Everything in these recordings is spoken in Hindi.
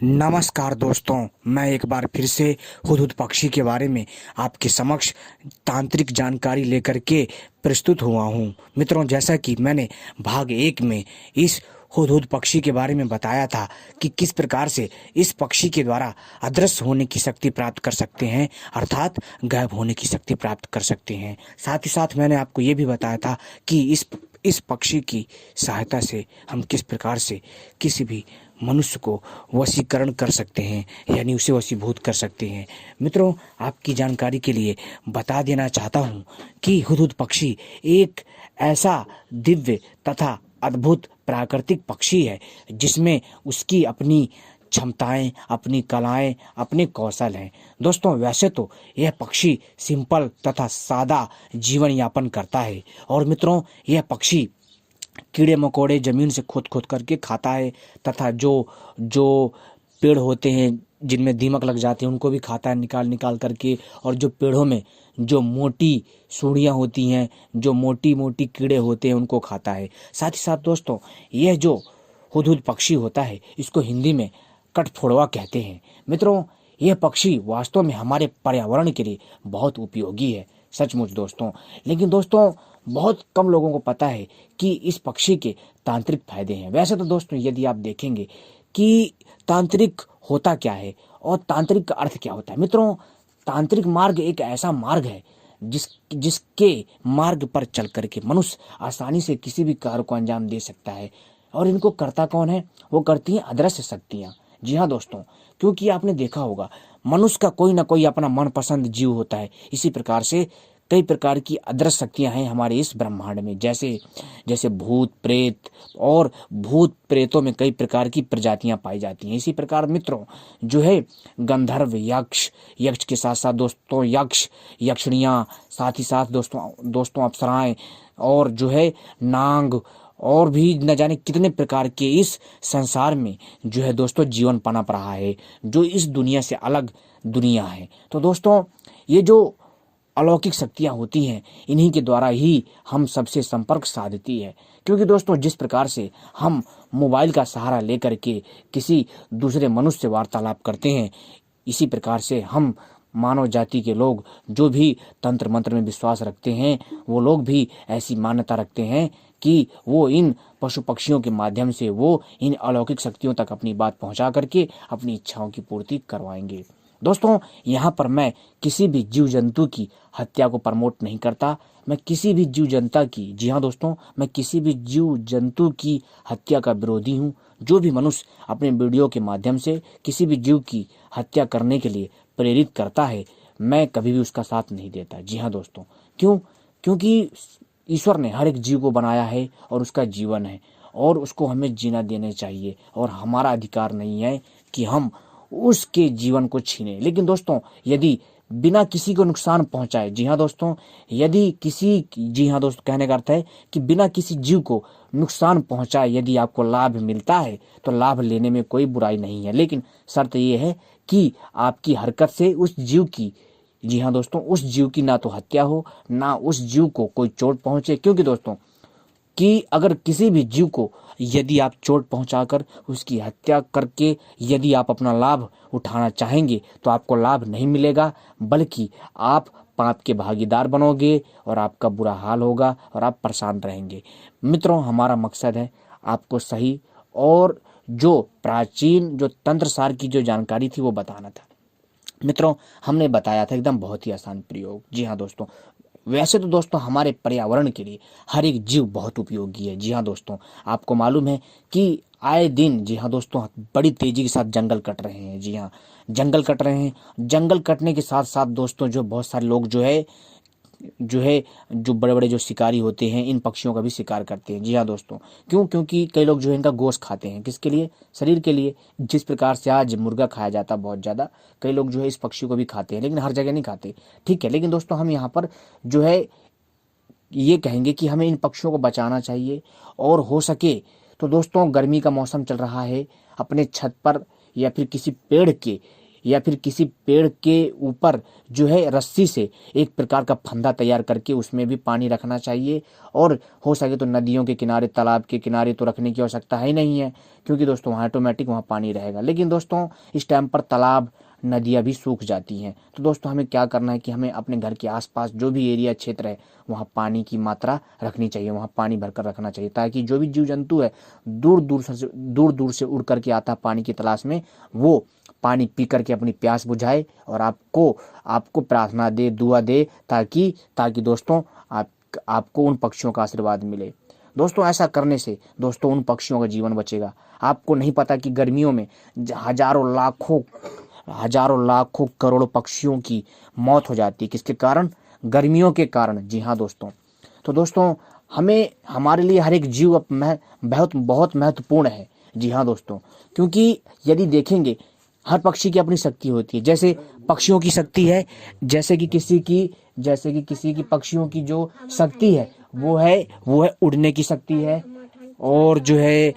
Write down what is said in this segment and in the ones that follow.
नमस्कार दोस्तों, मैं एक बार फिर से हुदहुद पक्षी के बारे में आपके समक्ष तांत्रिक जानकारी लेकर के प्रस्तुत हुआ हूँ। मित्रों, जैसा कि मैंने भाग 1 में इस हुदहुद पक्षी के बारे में बताया था कि किस प्रकार से इस पक्षी के द्वारा अदृश्य होने की शक्ति प्राप्त कर सकते हैं, अर्थात गायब होने की शक्ति प्राप्त कर सकते हैं। साथ ही साथ मैंने आपको ये भी बताया था कि इस पक्षी की सहायता से हम किस प्रकार से किसी भी मनुष्य को वशीकरण कर सकते हैं, यानी उसे वशीभूत कर सकते हैं। मित्रों, आपकी जानकारी के लिए बता देना चाहता हूँ कि हुदहुद पक्षी एक ऐसा दिव्य तथा अद्भुत प्राकृतिक पक्षी है जिसमें उसकी अपनी क्षमताएं, अपनी कलाएं, अपने कौशल हैं। दोस्तों, वैसे तो यह पक्षी सिंपल तथा सादा जीवन यापन करता है और मित्रों, यह पक्षी कीड़े मकोड़े जमीन से खोद खोद करके खाता है तथा जो जो पेड़ होते हैं जिनमें दीमक लग जाते हैं उनको भी खाता है निकाल निकाल करके। और जो पेड़ों में जो मोटी सूढ़ियाँ होती हैं, जो मोटी मोटी कीड़े होते हैं, उनको खाता है। साथ ही साथ दोस्तों, यह जो हुदहुद पक्षी होता है इसको हिंदी में कठफोड़वा कहते हैं। मित्रों, यह पक्षी वास्तव में हमारे पर्यावरण के लिए बहुत उपयोगी है, सचमुच दोस्तों। लेकिन दोस्तों, बहुत कम लोगों को पता है कि इस पक्षी के तांत्रिक फायदे हैं। वैसे तो दोस्तों, यदि आप देखेंगे कि तांत्रिक होता क्या है और तांत्रिक का अर्थ क्या होता है। मित्रों, तांत्रिक मार्ग एक ऐसा मार्ग है जिसके मार्ग पर चल करके मनुष्य आसानी से किसी भी कार्य को अंजाम दे सकता है। और इनको करता कौन है? वो करती हैं अदृश्य शक्तियाँ। जी हाँ दोस्तों, क्योंकि आपने देखा होगा मनुष्य का कोई ना कोई अपना मनपसंद जीव होता है। इसी प्रकार से कई प्रकार की अदृश्य शक्तियां हैं हमारे इस ब्रह्मांड में, जैसे जैसे भूत प्रेत, और भूत प्रेतों में कई प्रकार की प्रजातियां पाई जाती हैं। इसी प्रकार मित्रों, जो है गंधर्व यक्ष, यक्ष के साथ साथ दोस्तों यक्ष यक्षिणियाँ, साथ ही साथ दोस्तों अप्सराएं, और जो है नाग, और भी न जाने कितने प्रकार के इस संसार में जो है दोस्तों जीवन पनप रहा है, जो इस दुनिया से अलग दुनिया है। तो दोस्तों, ये जो अलौकिक शक्तियाँ होती हैं, इन्हीं के द्वारा ही हम सबसे संपर्क साधती है। क्योंकि दोस्तों, जिस प्रकार से हम मोबाइल का सहारा लेकर के किसी दूसरे मनुष्य से वार्तालाप करते हैं, इसी प्रकार से हम मानव जाति के लोग जो भी तंत्र मंत्र में विश्वास रखते हैं, वो लोग भी ऐसी मान्यता रखते हैं कि वो इन पशु पक्षियों के माध्यम से वो इन अलौकिक शक्तियों तक अपनी बात पहुंचा करके अपनी इच्छाओं की पूर्ति करवाएंगे। दोस्तों, यहाँ पर मैं किसी भी जीव जंतु की हत्या को प्रमोट नहीं करता। मैं किसी भी जीव जंता की, जी हाँ दोस्तों, मैं किसी भी जीव जंतु की हत्या का विरोधी हूँ। जो भी मनुष्य अपने वीडियो के माध्यम से किसी भी जीव की हत्या करने के लिए प्रेरित करता है, मैं कभी भी उसका साथ नहीं देता। जी हाँ दोस्तों, क्यों? क्योंकि ईश्वर ने हर एक जीव को बनाया है और उसका जीवन है, और उसको हमें जीना देना चाहिए, और हमारा अधिकार नहीं है कि हम उसके जीवन को छीने। लेकिन दोस्तों, यदि बिना किसी को नुकसान पहुंचाए, जी हाँ दोस्तों, यदि किसी, जी हाँ दोस्तों, कहने का अर्थ है कि बिना किसी जीव को नुकसान पहुंचाए यदि आपको लाभ मिलता है तो लाभ लेने में कोई बुराई नहीं है। लेकिन शर्त यह है कि आपकी हरकत से उस जीव की, जी हाँ दोस्तों, उस जीव की ना तो हत्या हो, ना उस जीव को कोई चोट पहुंचे। क्योंकि दोस्तों, कि अगर किसी भी जीव को यदि आप चोट पहुंचाकर उसकी हत्या करके यदि आप अपना लाभ उठाना चाहेंगे तो आपको लाभ नहीं मिलेगा, बल्कि आप पाप के भागीदार बनोगे और आपका बुरा हाल होगा और आप परेशान रहेंगे। मित्रों, हमारा मकसद है आपको सही और जो प्राचीन जो तंत्र सार की जो जानकारी थी वो बताना था। मित्रों, हमने बताया था एकदम बहुत ही आसान प्रयोग। जी हाँ दोस्तों, वैसे तो दोस्तों हमारे पर्यावरण के लिए हर एक जीव बहुत उपयोगी है। जी हाँ दोस्तों, आपको मालूम है कि आए दिन, जी हाँ दोस्तों, बड़ी तेजी के साथ जंगल कट रहे हैं। जी हाँ, जंगल कट रहे हैं। जंगल कटने के साथ साथ दोस्तों, जो बहुत सारे लोग जो बड़े बड़े जो शिकारी होते हैं, इन पक्षियों का भी शिकार करते हैं। जी हाँ दोस्तों, क्यों? क्योंकि कई लोग जो है इनका गोश्त खाते हैं। किसके लिए? शरीर के लिए। जिस प्रकार से आज मुर्गा खाया जाता है बहुत ज़्यादा, कई लोग जो है इस पक्षी को भी खाते हैं, लेकिन हर जगह नहीं खाते, ठीक है। लेकिन दोस्तों, हम यहाँ पर जो है ये कहेंगे कि हमें इन पक्षियों को बचाना चाहिए, और हो सके तो दोस्तों, गर्मी का मौसम चल रहा है, अपने छत पर या फिर किसी पेड़ के या फिर किसी पेड़ के ऊपर जो है रस्सी से एक प्रकार का फंदा तैयार करके उसमें भी पानी रखना चाहिए। और हो सके तो नदियों के किनारे, तालाब के किनारे तो रखने की आवश्यकता ही नहीं है, क्योंकि दोस्तों वहाँ ऑटोमेटिक वहाँ पानी रहेगा। लेकिन दोस्तों इस टाइम पर तालाब, नदियाँ भी सूख जाती हैं। तो दोस्तों हमें क्या करना है कि हमें अपने घर के आसपास जो भी एरिया क्षेत्र है वहाँ पानी की मात्रा रखनी चाहिए, वहाँ पानी भरकर रखना चाहिए, ताकि जो भी जीव जंतु है दूर दूर से उड़ करके आता है पानी की तलाश में, वो पानी पी करके अपनी प्यास बुझाए और आपको प्रार्थना दे, दुआ दे, ताकि दोस्तों आपको उन पक्षियों का आशीर्वाद मिले। दोस्तों ऐसा करने से दोस्तों उन पक्षियों का जीवन बचेगा। आपको नहीं पता कि गर्मियों में हजारों लाखों करोड़ों पक्षियों की मौत हो जाती है। किसके कारण? गर्मियों के कारण। जी हाँ दोस्तों। तो दोस्तों हमारे लिए हर एक जीव बहुत महत्वपूर्ण है। जी हाँ दोस्तों, क्योंकि यदि देखेंगे हर पक्षी की अपनी शक्ति होती है। जैसे पक्षियों की शक्ति है, जैसे कि किसी की पक्षियों की जो शक्ति है वो है उड़ने की शक्ति है, और जो है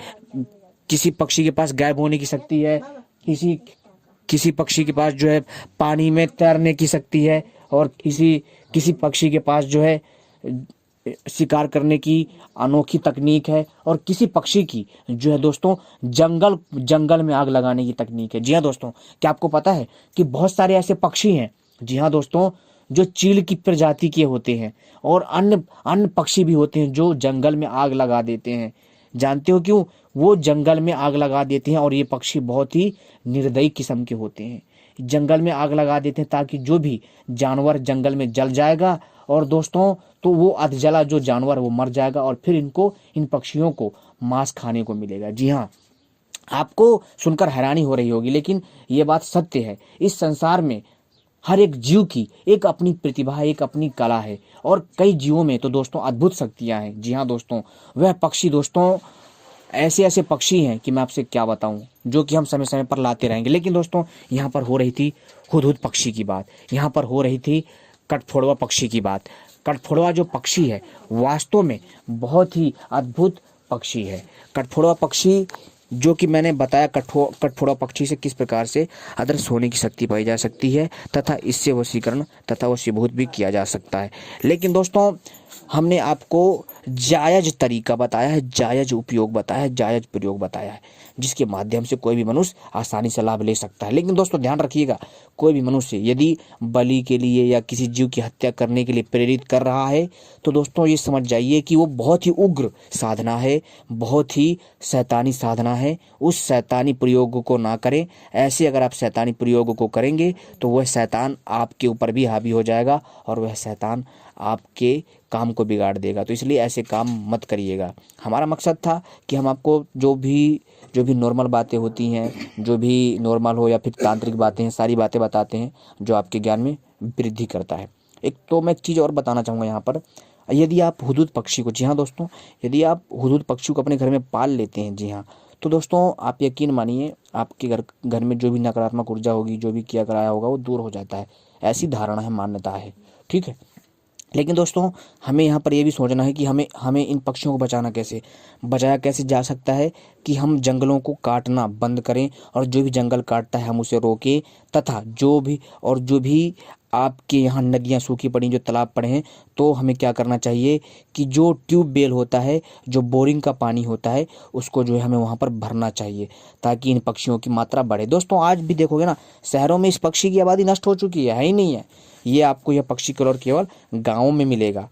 किसी पक्षी के पास गायब होने की शक्ति है, किसी पक्षी के पास जो है पानी में तैरने की शक्ति है, और किसी पक्षी के पास जो है शिकार करने की अनोखी तकनीक है, और किसी पक्षी की जो है दोस्तों जंगल में आग लगाने की तकनीक है। जी हाँ दोस्तों, क्या आपको पता है कि बहुत सारे ऐसे पक्षी हैं, जी हाँ दोस्तों, जो चील की प्रजाति के होते हैं, और अन्य पक्षी भी होते हैं जो जंगल में आग लगा देते हैं। जानते हो क्यों? वो जंगल में आग लगा देते हैं, और ये पक्षी बहुत ही निर्दयी किस्म के होते हैं। जंगल में आग लगा देते हैं ताकि जो भी जानवर जंगल में जल जाएगा, और दोस्तों तो वो अधजला जो जानवर वो मर जाएगा, और फिर इन पक्षियों को मांस खाने को मिलेगा। जी हाँ, आपको सुनकर हैरानी हो रही होगी, लेकिन ये बात सत्य है। इस संसार में हर एक जीव की एक अपनी प्रतिभा है, एक अपनी कला है, और कई जीवों में तो दोस्तों अद्भुत शक्तियां हैं। जी हाँ दोस्तों, वह पक्षी दोस्तों ऐसे पक्षी हैं कि मैं आपसे क्या बताऊं, जो कि हम समय समय पर लाते रहेंगे। लेकिन दोस्तों यहाँ पर हो रही थी हुदहुद पक्षी की बात, यहाँ पर हो रही थी कठफोड़वा पक्षी की बात। कठफोड़वा जो पक्षी है वास्तव में बहुत ही अद्भुत पक्षी है। कठफोड़वा पक्षी जो कि मैंने बताया, कठफोड़वा पक्षी से किस प्रकार से अदृश्य होने की शक्ति पाई जा सकती है, तथा इससे वशीकरण तथा वशीभूत भी किया जा सकता है। लेकिन दोस्तों हमने आपको जायज तरीका बताया है, जायज उपयोग बताया है, जायज प्रयोग बताया है, जिसके माध्यम से कोई भी मनुष्य आसानी से लाभ ले सकता है। लेकिन दोस्तों ध्यान रखिएगा, कोई भी मनुष्य यदि बलि के लिए या किसी जीव की हत्या करने के लिए प्रेरित कर रहा है, तो दोस्तों ये समझ जाइए कि वो बहुत ही उग्र साधना है, बहुत ही शैतानी साधना है। उस शैतानी प्रयोग को ना करें। ऐसे अगर आप शैतानी प्रयोग को करेंगे तो वह शैतान आपके ऊपर भी हावी हो जाएगा, और वह शैतान आपके काम को बिगाड़ देगा। तो इसलिए ऐसे काम मत करिएगा। हमारा मकसद था कि हम आपको जो भी नॉर्मल बातें होती हैं, जो भी नॉर्मल हो या फिर तांत्रिक बातें हैं, सारी बातें बताते हैं जो आपके ज्ञान में वृद्धि करता है। मैं एक चीज़ और बताना चाहूँगा यहाँ पर, यदि आप हुदहुद पक्षी को, जी हाँ दोस्तों, यदि आप हुदहुद पक्षी को अपने घर में पाल लेते हैं, जी हाँ, तो दोस्तों आप यकीन मानिए आपके घर में जो भी नकारात्मक ऊर्जा होगी, जो भी किया कराया होगा, वो दूर हो जाता है। ऐसी धारणा है, मान्यता है, ठीक है। लेकिन दोस्तों हमें यहाँ पर यह भी सोचना है कि हमें इन पक्षियों को बचाया कैसे जा सकता है, कि हम जंगलों को काटना बंद करें, और जो भी जंगल काटता है हम उसे रोकें, तथा जो भी आपके यहाँ नदियाँ सूखी पड़ी, जो तालाब पड़े हैं, तो हमें क्या करना चाहिए कि जो ट्यूबवेल होता है, जो बोरिंग का पानी होता है, उसको जो है हमें वहाँ पर भरना चाहिए, ताकि इन पक्षियों की मात्रा बढ़े। दोस्तों आज भी देखोगे ना, शहरों में इस पक्षी की आबादी नष्ट हो चुकी है ही नहीं है। ये आपको यह पक्षी केवल गाँव में मिलेगा,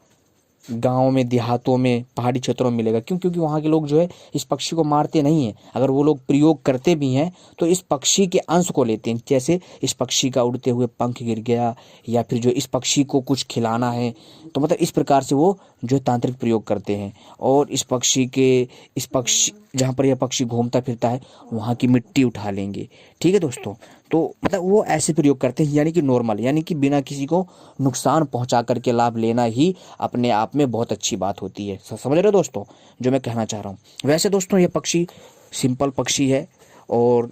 गाँव में, देहातों में, पहाड़ी क्षेत्रों में मिलेगा। क्योंकि वहाँ के लोग जो है इस पक्षी को मारते नहीं हैं। अगर वो लोग प्रयोग करते भी हैं तो इस पक्षी के अंश को लेते हैं। जैसे इस पक्षी का उड़ते हुए पंख गिर गया, या फिर जो इस पक्षी को कुछ खिलाना है, तो मतलब इस प्रकार से वो जो तांत्रिक प्रयोग करते हैं। और इस पक्षी जहाँ पर यह पक्षी घूमता फिरता है वहाँ की मिट्टी उठा लेंगे, ठीक है दोस्तों। तो मतलब वो ऐसे प्रयोग करते हैं, यानी कि नॉर्मल, यानी कि बिना किसी को नुकसान पहुंचा करके लाभ लेना ही अपने आप में बहुत अच्छी बात होती है। समझ रहे हो दोस्तों जो मैं कहना चाह रहा हूँ। वैसे दोस्तों ये पक्षी सिंपल पक्षी है, और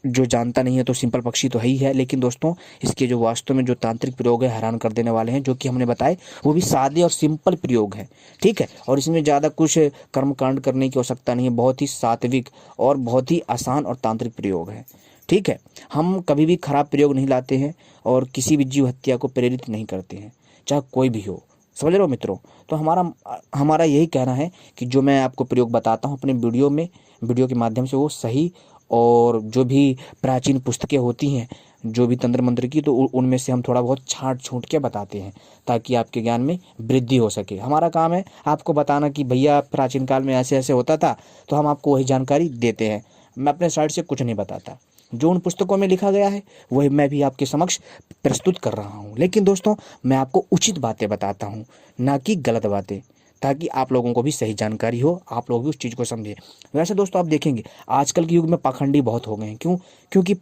जो जानता नहीं है तो सिंपल पक्षी तो है ही है। लेकिन दोस्तों इसके जो वास्तव में जो तांत्रिक प्रयोग है हैरान कर देने वाले हैं, जो कि हमने बताए, वो भी सादे और सिंपल प्रयोग है, ठीक है। और इसमें ज़्यादा कुछ कर्मकांड करने की आवश्यकता नहीं है, बहुत ही सात्विक और बहुत ही आसान और तांत्रिक प्रयोग है, ठीक है, हम कभी भी खराब प्रयोग नहीं लाते हैं और किसी भी जीव हत्या को प्रेरित नहीं करते हैं, चाहे कोई भी हो। समझ रहे हो मित्रों? तो हमारा यही कहना है कि जो मैं आपको प्रयोग बताता हूँ अपने वीडियो के माध्यम से वो सही, और जो भी प्राचीन पुस्तकें होती हैं जो भी तंत्र मंत्र की, तो उनमें से हम थोड़ा बहुत छांट छूट के बताते हैं ताकि आपके ज्ञान में वृद्धि हो सके। हमारा काम है आपको बताना कि भैया प्राचीन काल में ऐसे ऐसे होता था, तो हम आपको वही जानकारी देते हैं। मैं अपने साइड से कुछ नहीं बताता, जो उन पुस्तकों में लिखा गया है वही मैं भी आपके समक्ष प्रस्तुत कर रहा हूँ। लेकिन दोस्तों मैं आपको उचित बातें बताता हूँ, ना कि गलत बातें, ताकि आप लोगों को भी सही जानकारी हो, आप लोग भी उस चीज़ को समझें। वैसे दोस्तों आप देखेंगे आजकल के युग में पाखंडी बहुत हो गए हैं। क्यों? क्योंकि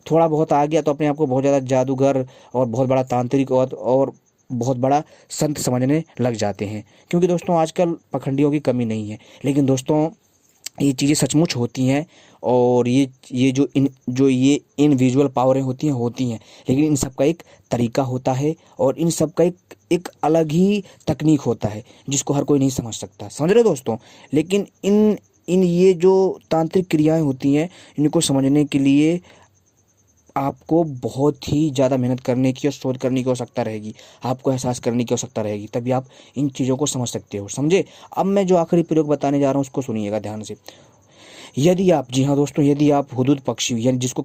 थोड़ा बहुत आ गया तो अपने आप को बहुत ज़्यादा जादूगर और बहुत बड़ा तांत्रिक और बहुत बड़ा संत समझने लग जाते हैं। क्योंकि दोस्तों आजकल पाखंडियों की कमी नहीं है, लेकिन दोस्तों ये चीज़ें सचमुच होती हैं, और ये जो ये इनविजुअल पावरें होती हैं, लेकिन इन सब का एक तरीका होता है और इन सब का एक अलग ही तकनीक होता है जिसको हर कोई नहीं समझ सकता। समझ रहे हो दोस्तों? लेकिन इन ये जो तांत्रिक क्रियाएं होती हैं, इनको समझने के लिए आपको बहुत ही ज़्यादा मेहनत करने की और शोध करने की आवश्यकता रहेगी, आपको एहसास करने की आवश्यकता रहेगी, तभी आप इन चीज़ों को समझ सकते हो। समझे? अब मैं जो आखिरी प्रयोग बताने जा रहा हूँ उसको सुनिएगा ध्यान से। यदि आप, जी हाँ दोस्तों, यदि आप हुदूद पक्षी यानी जिसको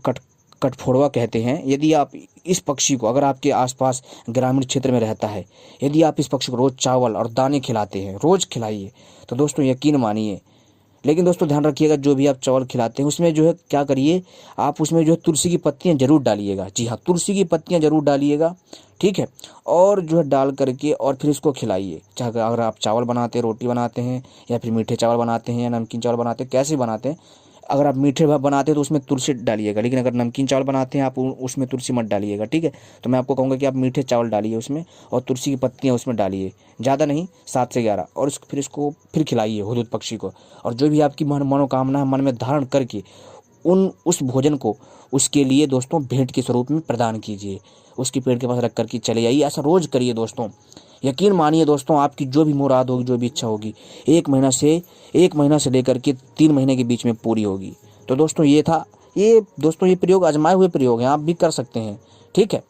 कठफोड़वा कहते हैं, यदि आप इस पक्षी को, अगर आपके आसपास ग्रामीण क्षेत्र में रहता है, यदि आप इस पक्षी को रोज़ चावल और दाने खिलाते हैं, रोज़ खिलाइए, तो दोस्तों यकीन मानिए। लेकिन दोस्तों ध्यान रखिएगा, जो भी आप चावल खिलाते हैं उसमें जो है क्या करिए, आप उसमें जो है तुलसी की पत्तियां जरूर डालिएगा। जी हाँ, तुलसी की पत्तियां जरूर डालिएगा, ठीक है। और जो है डाल करके और फिर इसको खिलाइए। चाहे अगर आप चावल बनाते हैं, रोटी बनाते हैं, या फिर मीठे चावल बनाते हैं या नमकीन चावल बनाते हैं, कैसे बनाते हैं, अगर आप मीठे बनाते हैं तो उसमें तुलसी डालिएगा, लेकिन अगर नमकीन चावल बनाते हैं आप उसमें तुलसी मत डालिएगा, ठीक है। तो मैं आपको कहूँगा कि आप मीठे चावल डालिए उसमें, और तुलसी की पत्तियाँ उसमें डालिए, ज़्यादा नहीं, 7 से 11, और फिर इसको फिर खिलाइए हुदूद पक्षी को। और जो भी आपकी मनोकामना मन में धारण करके उस भोजन को उसके लिए दोस्तों भेंट के स्वरूप में प्रदान कीजिए, उसकी पेड़ के पास रख करके चले जाइए। ऐसा रोज़ करिए दोस्तों, यकीन मानिए दोस्तों, आपकी जो भी मुराद होगी, जो भी इच्छा होगी, 1 महीना से लेकर के 3 महीने के बीच में पूरी होगी। तो दोस्तों ये था, ये दोस्तों ये प्रयोग आजमाए हुए प्रयोग हैं, आप भी कर सकते हैं, ठीक है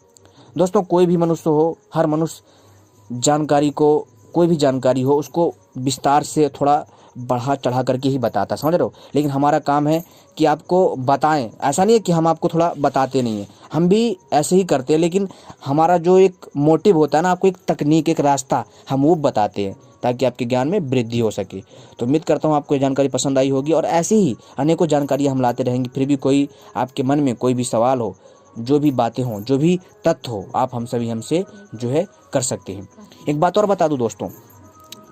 दोस्तों। कोई भी मनुष्य हो, हर मनुष्य जानकारी को, कोई भी जानकारी हो उसको विस्तार से थोड़ा बढ़ा चढ़ा करके ही बताता, समझ रहे हो। लेकिन हमारा काम है कि आपको बताएं, ऐसा नहीं है कि हम आपको थोड़ा बताते नहीं हैं, हम भी ऐसे ही करते हैं, लेकिन हमारा जो एक मोटिव होता है ना, आपको एक तकनीक, एक रास्ता हम वो बताते हैं ताकि आपके ज्ञान में वृद्धि हो सके। तो उम्मीद करता हूँ आपको ये जानकारी पसंद आई होगी, और ऐसी ही अनेकों जानकारियाँ हम लाते रहेंगे। फिर भी कोई आपके मन में कोई भी सवाल हो, जो भी बातें हों, जो भी तथ्य हो, आप हमसे जो है कर सकते हैं। एक बात और बता दूं दोस्तों,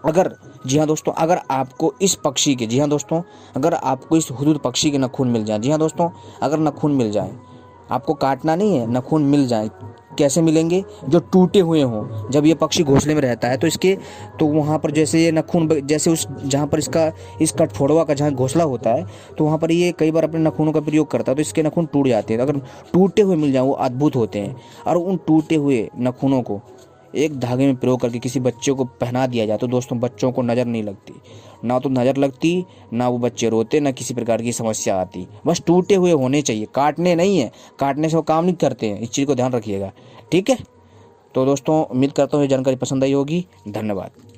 अगर, जी हाँ दोस्तों, अगर आपको इस पक्षी के, जी हाँ दोस्तों, अगर आपको इस हुदूद पक्षी के नाखून मिल जाए, जी हाँ दोस्तों, अगर नाखून मिल जाए, आपको काटना नहीं है, नाखून मिल जाए, कैसे मिलेंगे? जो टूटे हुए हों। जब ये पक्षी घोंसले में रहता है तो वहाँ पर जैसे ये नाखून, जैसे उस जहाँ पर इस कठफोड़वा का जहाँ घोंसला होता है, तो वहाँ पर ये कई बार अपने नाखूनों का प्रयोग करता है, तो इसके नाखून टूट जाते हैं। अगर टूटे हुए मिल जाए, वो अद्भुत होते हैं। और उन टूटे हुए नाखूनों को एक धागे में प्रयोग करके किसी बच्चे को पहना दिया जाए, तो दोस्तों बच्चों को नज़र नहीं लगती, ना तो नज़र लगती, ना वो बच्चे रोते, ना किसी प्रकार की समस्या आती। बस टूटे हुए होने चाहिए, काटने नहीं है, काटने से वो काम नहीं करते हैं, इस चीज़ को ध्यान रखिएगा, ठीक है। तो दोस्तों उम्मीद करता हूँ ये जानकारी पसंद आई होगी। धन्यवाद।